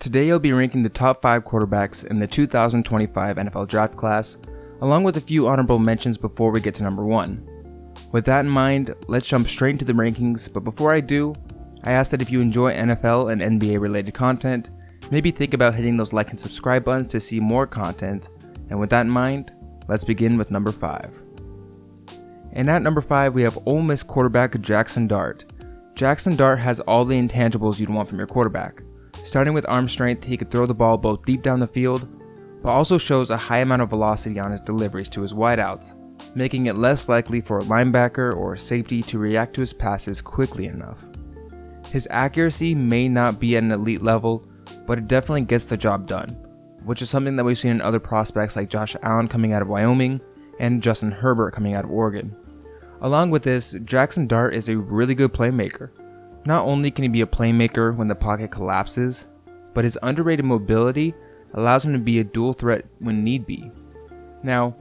Today I'll be ranking the top 5 quarterbacks in the 2025 NFL Draft Class, along with a few honorable mentions before we get to number 1. With that in mind, let's jump straight into the rankings, but before I do, I ask that if you enjoy NFL and NBA related content, maybe think about hitting those like and subscribe buttons to see more content, and with that in mind, let's begin with number 5. And at number 5 we have Ole Miss quarterback Jackson Dart. Jackson Dart has all the intangibles you'd want from your quarterback. Starting with arm strength, he could throw the ball both deep down the field, but also shows a high amount of velocity on his deliveries to his wideouts, making it less likely for a linebacker or a safety to react to his passes quickly enough. His accuracy may not be at an elite level, but it definitely gets the job done, which is something that we've seen in other prospects like Josh Allen coming out of Wyoming and Justin Herbert coming out of Oregon. Along with this, Jackson Dart is a really good playmaker. Not only can he be a playmaker when the pocket collapses, but his underrated mobility allows him to be a dual threat when need be. Now,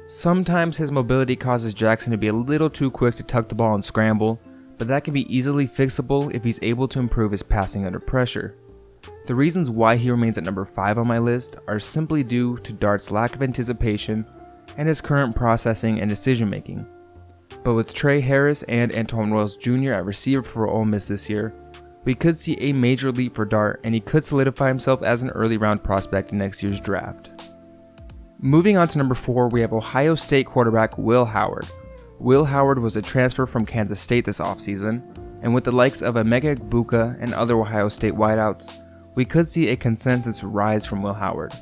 sometimes his mobility causes Jackson to be a little too quick to tuck the ball and scramble, but that can be easily fixable if he's able to improve his passing under pressure. The reasons why he remains at number 5 on my list are simply due to Dart's lack of anticipation and his current processing and decision making. But with Trey Harris and Antone Wells Jr. at receiver for Ole Miss this year, we could see a major leap for Dart, and he could solidify himself as an early round prospect in next year's draft. Moving on to number 4, we have Ohio State quarterback Will Howard. Will Howard was a transfer from Kansas State this offseason, and with the likes of Emeka Egbuka and other Ohio State wideouts, we could see a consensus rise from Will Howard.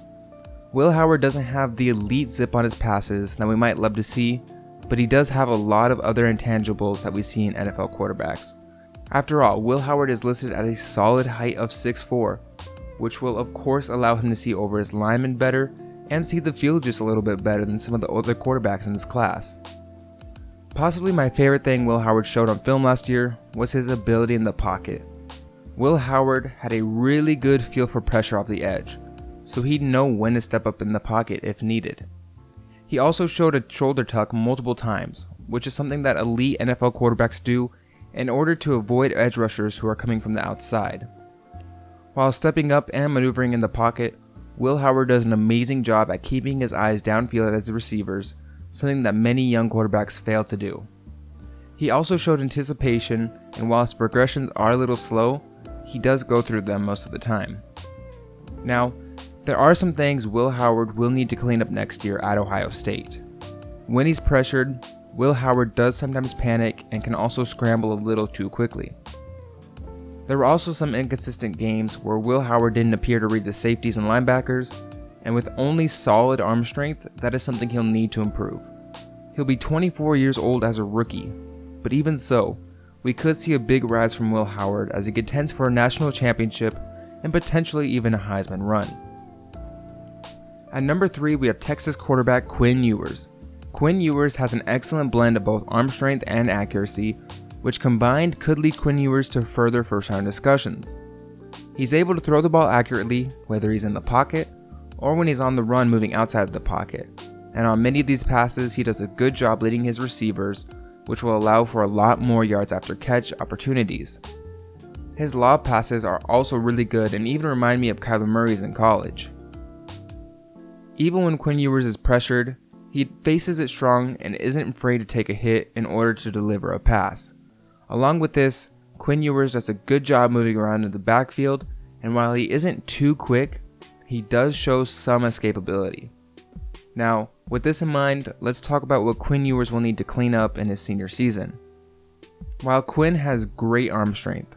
Will Howard doesn't have the elite zip on his passes that we might love to see, but he does have a lot of other intangibles that we see in NFL quarterbacks. After all, Will Howard is listed at a solid height of 6'4", which will of course allow him to see over his linemen better and see the field just a little bit better than some of the other quarterbacks in this class. Possibly my favorite thing Will Howard showed on film last year was his ability in the pocket. Will Howard had a really good feel for pressure off the edge, so he'd know when to step up in the pocket if needed. He also showed a shoulder tuck multiple times, which is something that elite NFL quarterbacks do in order to avoid edge rushers who are coming from the outside. While stepping up and maneuvering in the pocket, Will Howard does an amazing job at keeping his eyes downfield as the receivers, something that many young quarterbacks fail to do. He also showed anticipation, and while his progressions are a little slow, he does go through them most of the time. Now, there are some things Will Howard will need to clean up next year at Ohio State. When he's pressured, Will Howard does sometimes panic and can also scramble a little too quickly. There were also some inconsistent games where Will Howard didn't appear to read the safeties and linebackers, and with only solid arm strength, that is something he'll need to improve. He'll be 24 years old as a rookie, but even so, we could see a big rise from Will Howard as he contends for a national championship and potentially even a Heisman run. At number 3, we have Texas quarterback Quinn Ewers. Quinn Ewers has an excellent blend of both arm strength and accuracy, which combined could lead Quinn Ewers to further first-round discussions. He's able to throw the ball accurately, whether he's in the pocket or when he's on the run moving outside of the pocket, and on many of these passes he does a good job leading his receivers, which will allow for a lot more yards after catch opportunities. His lob passes are also really good and even remind me of Kyler Murray's in college. Even when Quinn Ewers is pressured, he faces it strong and isn't afraid to take a hit in order to deliver a pass. Along with this, Quinn Ewers does a good job moving around in the backfield, and while he isn't too quick, he does show some escapability. Now, with this in mind, let's talk about what Quinn Ewers will need to clean up in his senior season. While Quinn has great arm strength,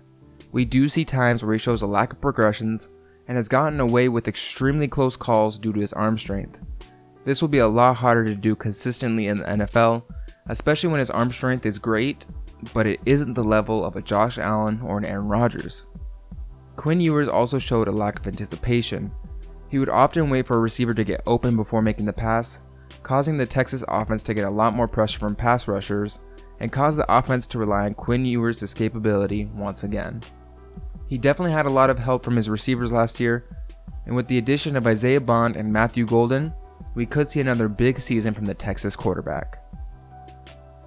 we do see times where he shows a lack of progressions and has gotten away with extremely close calls due to his arm strength. This will be a lot harder to do consistently in the NFL, especially when his arm strength is great, but it isn't the level of a Josh Allen or an Aaron Rodgers. Quinn Ewers also showed a lack of anticipation. He would often wait for a receiver to get open before making the pass, causing the Texas offense to get a lot more pressure from pass rushers and cause the offense to rely on Quinn Ewers' escapability once again. He definitely had a lot of help from his receivers last year, and with the addition of Isaiah Bond and Matthew Golden, we could see another big season from the Texas quarterback.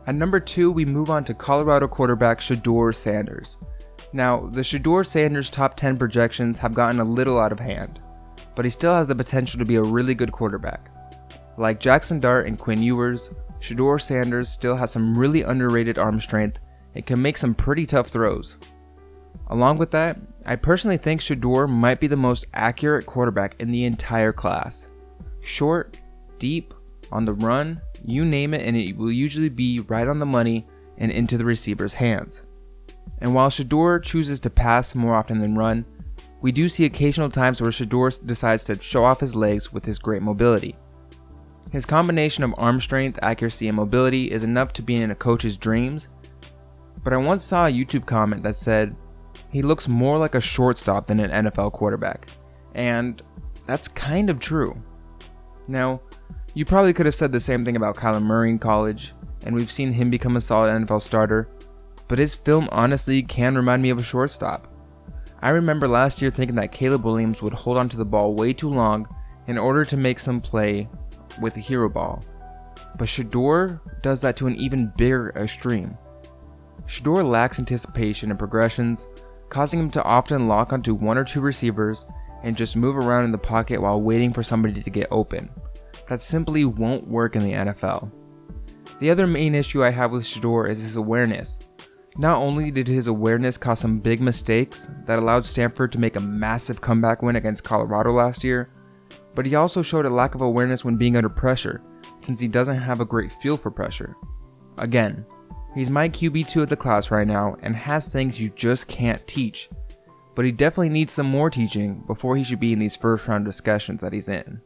At number 2, we move on to Colorado quarterback Shedeur Sanders. Now, the Shedeur Sanders top 10 projections have gotten a little out of hand, but he still has the potential to be a really good quarterback. Like Jackson Dart and Quinn Ewers, Shedeur Sanders still has some really underrated arm strength and can make some pretty tough throws. Along with that, I personally think Shedeur might be the most accurate quarterback in the entire class. Short, deep, on the run, you name it, and it will usually be right on the money and into the receiver's hands. And while Shedeur chooses to pass more often than run, we do see occasional times where Shedeur decides to show off his legs with his great mobility. His combination of arm strength, accuracy, and mobility is enough to be in a coach's dreams, but I once saw a YouTube comment that said, he looks more like a shortstop than an NFL quarterback, and that's kind of true. Now, you probably could have said the same thing about Kyler Murray in college, and we've seen him become a solid NFL starter, but his film honestly can remind me of a shortstop. I remember last year thinking that Caleb Williams would hold onto the ball way too long in order to make some play with a hero ball, but Shedeur does that to an even bigger extreme. Shedeur lacks anticipation and progressions, causing him to often lock onto one or two receivers and just move around in the pocket while waiting for somebody to get open. That simply won't work in the NFL. The other main issue I have with Shedeur is his awareness. Not only did his awareness cause some big mistakes that allowed Stanford to make a massive comeback win against Colorado last year, but he also showed a lack of awareness when being under pressure, since he doesn't have a great feel for pressure. Again, he's my QB2 of the class right now and has things you just can't teach, but he definitely needs some more teaching before he should be in these first round discussions that he's in.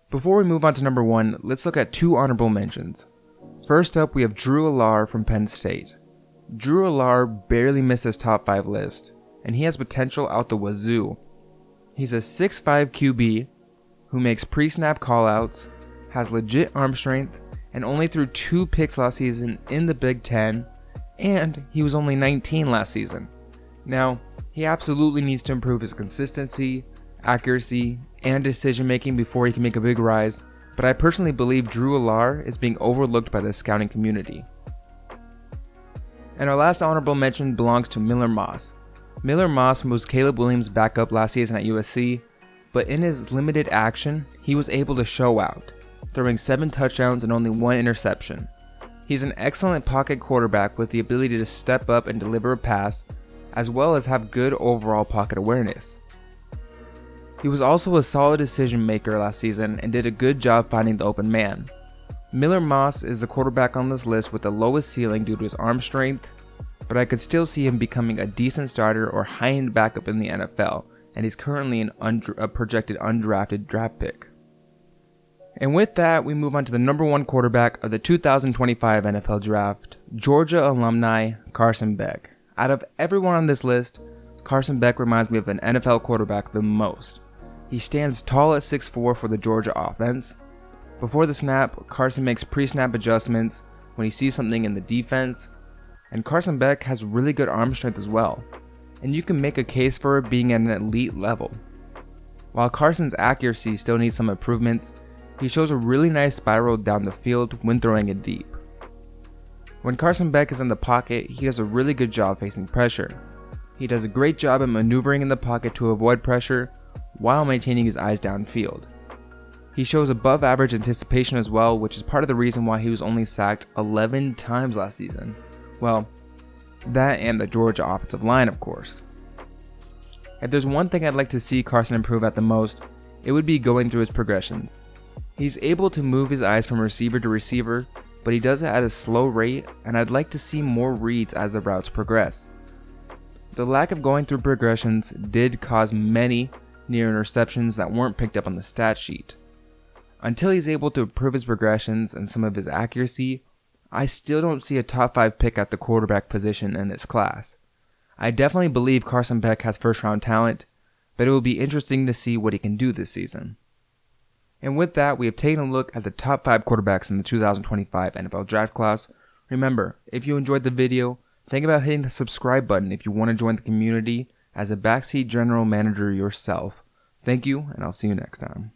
Before we move on to number 1, let's look at 2 honorable mentions. First up, we have Drew Allar from Penn State. Drew Allar barely missed his top 5 list, and he has potential out the wazoo. He's a 6'5" QB who makes pre-snap callouts, has legit arm strength, and only threw 2 picks last season in the Big Ten, and he was only 19 last season. Now, he absolutely needs to improve his consistency, accuracy, and decision making before he can make a big rise, but I personally believe Drew Allar is being overlooked by the scouting community. And our last honorable mention belongs to Miller Moss. Miller Moss was Caleb Williams' backup last season at USC, but in his limited action, he was able to show out, throwing 7 touchdowns and only 1 interception. He's an excellent pocket quarterback with the ability to step up and deliver a pass, as well as have good overall pocket awareness. He was also a solid decision maker last season and did a good job finding the open man. Miller Moss is the quarterback on this list with the lowest ceiling due to his arm strength, but I could still see him becoming a decent starter or high-end backup in the NFL, and he's currently a projected undrafted draft pick. And with that, we move on to the number 1 quarterback of the 2025 NFL Draft, Georgia alumni Carson Beck. Out of everyone on this list, Carson Beck reminds me of an NFL quarterback the most. He stands tall at 6'4" for the Georgia offense. Before the snap, Carson makes pre-snap adjustments when he sees something in the defense, and Carson Beck has really good arm strength as well, and you can make a case for it being at an elite level. While Carson's accuracy still needs some improvements, he shows a really nice spiral down the field when throwing it deep. When Carson Beck is in the pocket, he does a really good job facing pressure. He does a great job at maneuvering in the pocket to avoid pressure while maintaining his eyes downfield. He shows above average anticipation as well, which is part of the reason why he was only sacked 11 times last season. Well, that and the Georgia offensive line, of course. If there's one thing I'd like to see Carson improve at the most, it would be going through his progressions. He's able to move his eyes from receiver to receiver, but he does it at a slow rate, and I'd like to see more reads as the routes progress. The lack of going through progressions did cause many near interceptions that weren't picked up on the stat sheet. Until he's able to improve his progressions and some of his accuracy, I still don't see a top 5 pick at the quarterback position in this class. I definitely believe Carson Beck has first round talent, but it will be interesting to see what he can do this season. And with that, we have taken a look at the top 5 quarterbacks in the 2025 NFL Draft class. Remember, if you enjoyed the video, think about hitting the subscribe button if you want to join the community as a backseat general manager yourself. Thank you, and I'll see you next time.